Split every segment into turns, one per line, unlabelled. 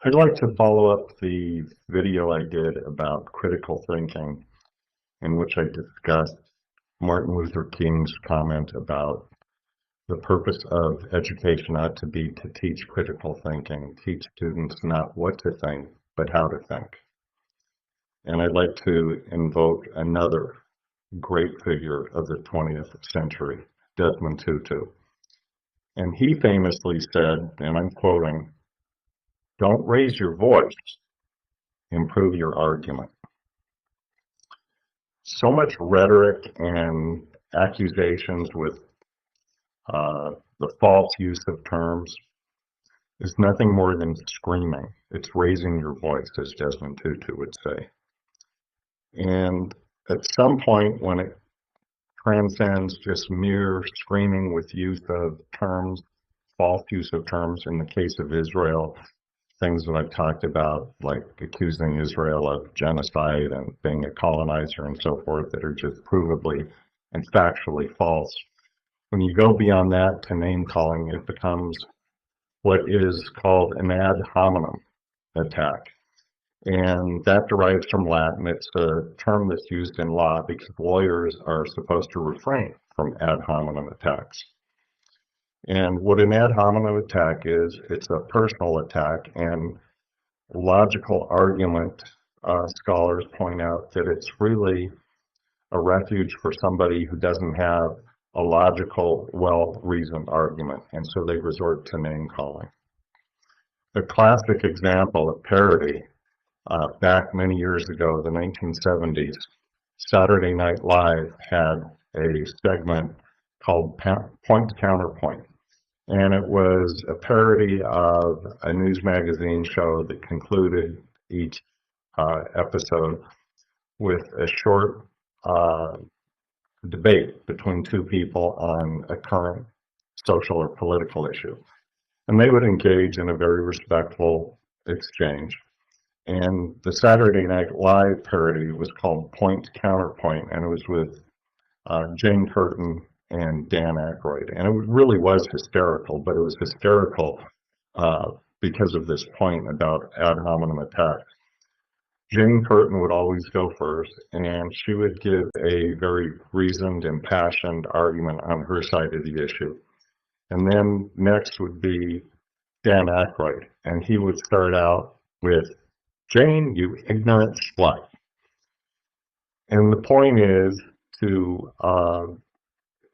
I'd like to follow up the video I did about critical thinking, in which I discussed Martin Luther King's comment about the purpose of education ought to be to teach critical thinking, teach students not what to think, but how to think. And I'd like to invoke another great figure of the 20th century, Desmond Tutu. And he famously said, and I'm quoting, "Don't raise your voice, improve your argument." So much rhetoric and accusations with the false use of terms is nothing more than screaming. It's raising your voice, as Desmond Tutu would say. And at some point, when it transcends just mere screaming with use of terms, false use of terms, in the case of Israel, things that I've talked about, like accusing Israel of genocide and being a colonizer and so forth, that are just provably and factually false. When you go beyond that to name calling, it becomes what is called an ad hominem attack. And that derives from Latin. It's a term that's used in law because lawyers are supposed to refrain from ad hominem attacks. And what an ad hominem attack is, it's a personal attack, and logical argument scholars point out that it's really a refuge for somebody who doesn't have a logical, well-reasoned argument, and so they resort to name-calling. A classic example of parody, back many years ago, the 1970s, Saturday Night Live had a segment called Point Counterpoint. And it was a parody of a news magazine show that concluded each episode with a short debate between two people on a current social or political issue. And they would engage in a very respectful exchange. And the Saturday Night Live parody was called Point Counterpoint, and it was with Jane Curtin and Dan Aykroyd. And it really was hysterical, but it was hysterical because of this point about ad hominem attack. Jane Curtin would always go first, and she would give a very reasoned, impassioned argument on her side of the issue. And then next would be Dan Aykroyd, and he would start out with, "Jane, you ignorant slut." And the point is to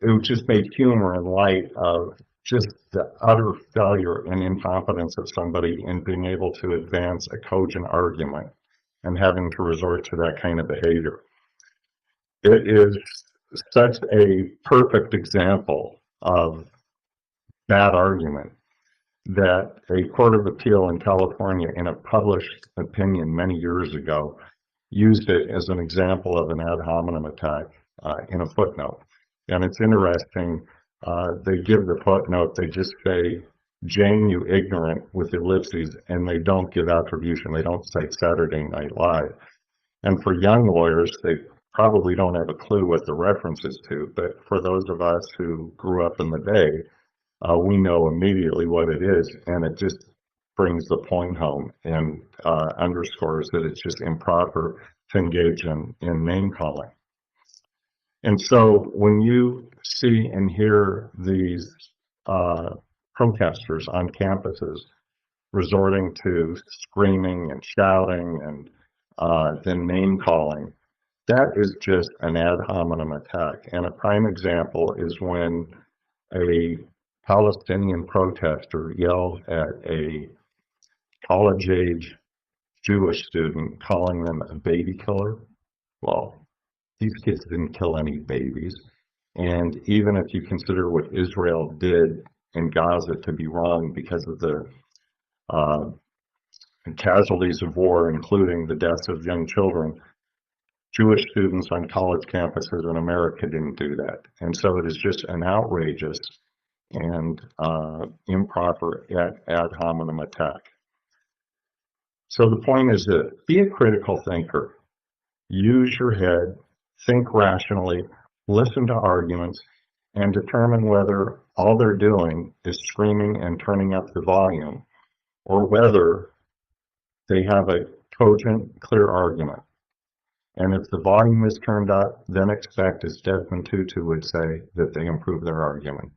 it would just make humor in light of just the utter failure and incompetence of somebody in being able to advance a cogent argument and having to resort to that kind of behavior. It is such a perfect example of bad argument that a court of appeal in California, in a published opinion many years ago, used it as an example of an ad hominem attack in a footnote. And it's interesting, they give the footnote, they just say, "Jane, you ignorant," with ellipses, and they don't give attribution. They don't say Saturday Night Live. And for young lawyers, they probably don't have a clue what the reference is to, but for those of us who grew up in the day, we know immediately what it is, and it just brings the point home and underscores that it's just improper to engage in name calling. And so when you see and hear these protesters on campuses resorting to screaming and shouting and then name calling, that is just an ad hominem attack. And a prime example is when a Palestinian protester yelled at a college-age Jewish student, calling them a baby killer. Well, these kids didn't kill any babies. And even if you consider what Israel did in Gaza to be wrong because of the casualties of war, including the deaths of young children, Jewish students on college campuses in America didn't do that. And so it is just an outrageous and improper ad hominem attack. So the point is that be a critical thinker. Use your head, think rationally, listen to arguments, and determine whether all they're doing is screaming and turning up the volume, or whether they have a cogent, clear argument. And if the volume is turned up, then expect, as Desmond Tutu would say, that they improve their argument.